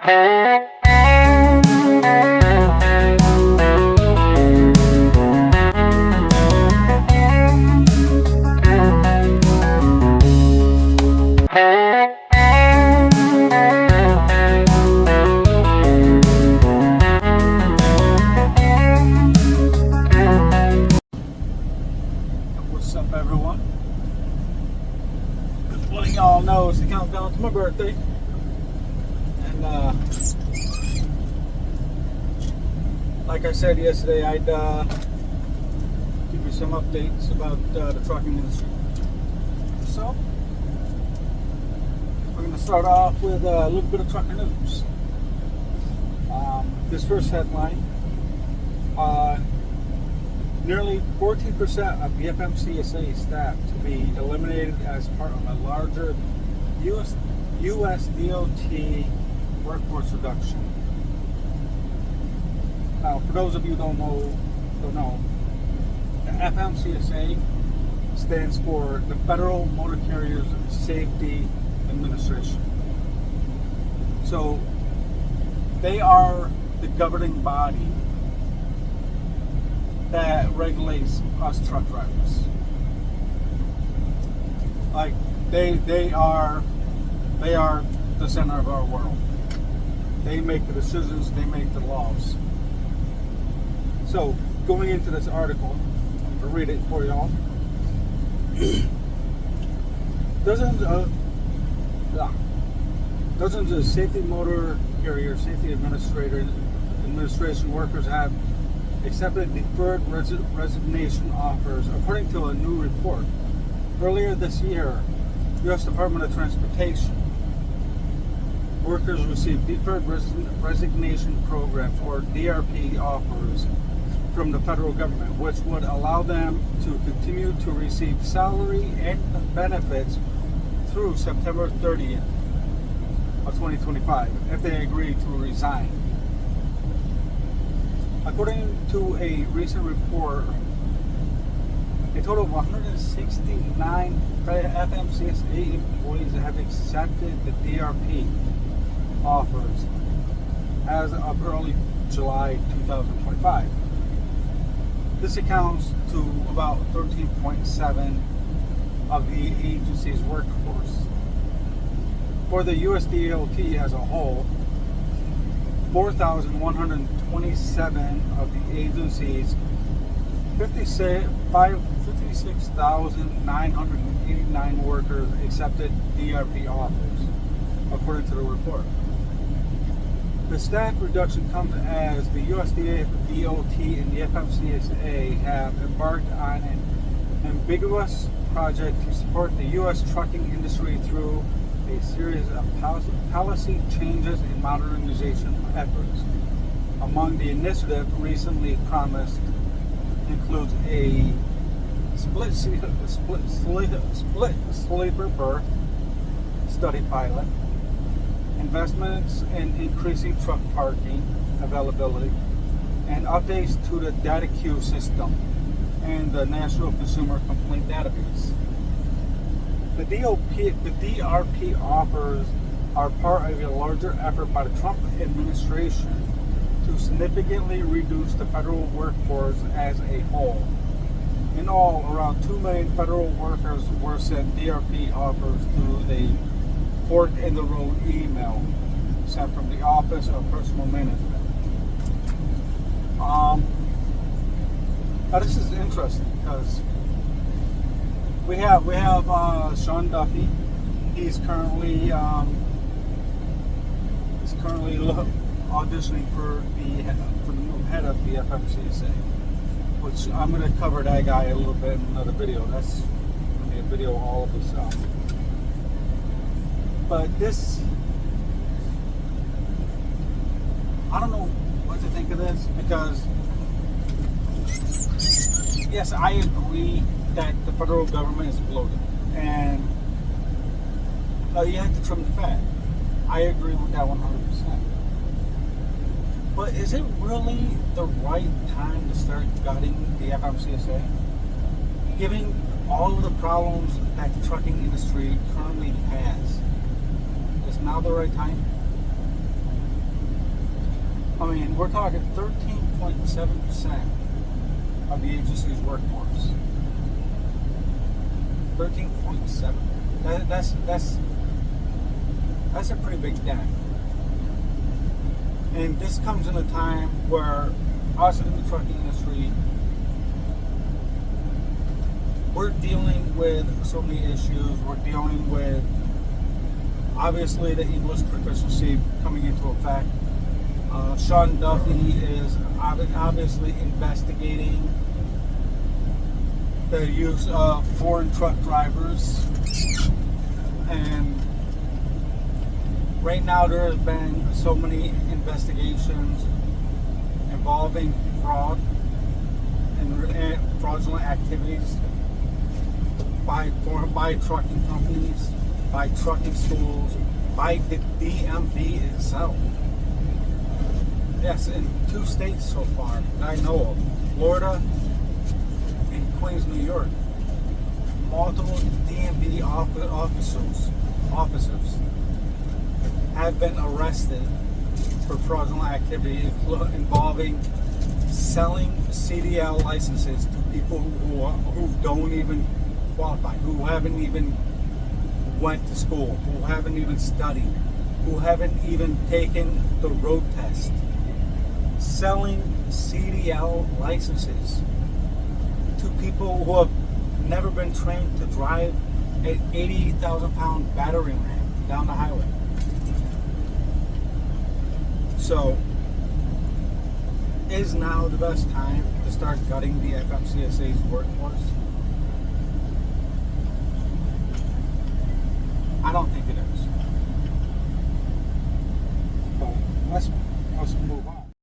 What's up, everyone? Just letting y'all know it's the countdown to my birthday, and like I said yesterday, I'd give you some updates about the trucking industry. So we're going to start off with a little bit of trucker news. This first headline. Nearly 14% of the FMCSA staff to be eliminated as part of a larger U.S. DOT workforce reduction. Now, for those of you who don't know, the FMCSA stands for the Federal Motor Carriers Safety Administration. So, they are the governing body that regulates us truck drivers. Like they are the center of our world. They make the decisions, they make the laws. So going into this article, I'm gonna read it for y'all. Dozens of safety motor carrier safety administration workers have accepted deferred resignation offers, according to a new report. Earlier this year, U.S. Department of Transportation workers received deferred resignation programs, or DRP offers, from the federal government, which would allow them to continue to receive salary and benefits through September 30th of 2025 if they agree to resign. According to a recent report, a total of 169 FMCSA employees have accepted the DRP offers as of early July 2025. This accounts to about 13.7% of the agency's workforce. For the USDOT as a whole, 4,127 of the agency's 56,989 workers accepted DRP offers, according to the report. The staff reduction comes as the USDOT and the FMCSA have embarked on an ambiguous project to support the U.S. trucking industry through a series of policy changes and modernization efforts. Among the initiative recently promised includes a split sleeper berth study pilot, investments in increasing truck parking availability, and updates to the data queue system and the National Consumer Complaint Database. The DRP offers are part of a larger effort by the Trump administration to significantly reduce the federal workforce as a whole. In all, around 2 million federal workers were sent DRP offers through the fork-in-the-road email sent from the Office of Personal Management. Now this is interesting because we have Sean Duffy. He's currently auditioning for the new head of the FMCSA, which I'm going to cover that guy a little bit in another video. That's going to be a video all of this. But this, I don't know what to think of this, because yes, I agree that the federal government is bloated and you have to trim the fat. I agree with that 100%. But is it really the right time to start gutting the FMCSA? Given all of the problems that the trucking industry currently has, is now the right time? mean, we're talking 13.7% of the agency's workforce. 13.7. That's a pretty big dent. And this comes in a time where us in the trucking industry, we're dealing with so many issues. We're dealing with, obviously, the English proficiency coming into effect. Sean Duffy is obviously investigating the use of foreign truck drivers. And right now there have been so many investigations involving fraud and fraudulent activities by trucking companies, by trucking schools, by the DMV itself. Yes, in 2 states so far that I know of, Florida and Queens, New York, multiple DMV officers have been arrested for fraudulent activity involving selling CDL licenses to people who don't even qualify, who haven't even went to school, who haven't even studied, who haven't even taken the road test. Selling CDL licenses to people who have never been trained to drive an 80,000-pound battering ram down the highway. So, is now the best time to start gutting the FMCSA's workforce? I don't think it is. But let's move on.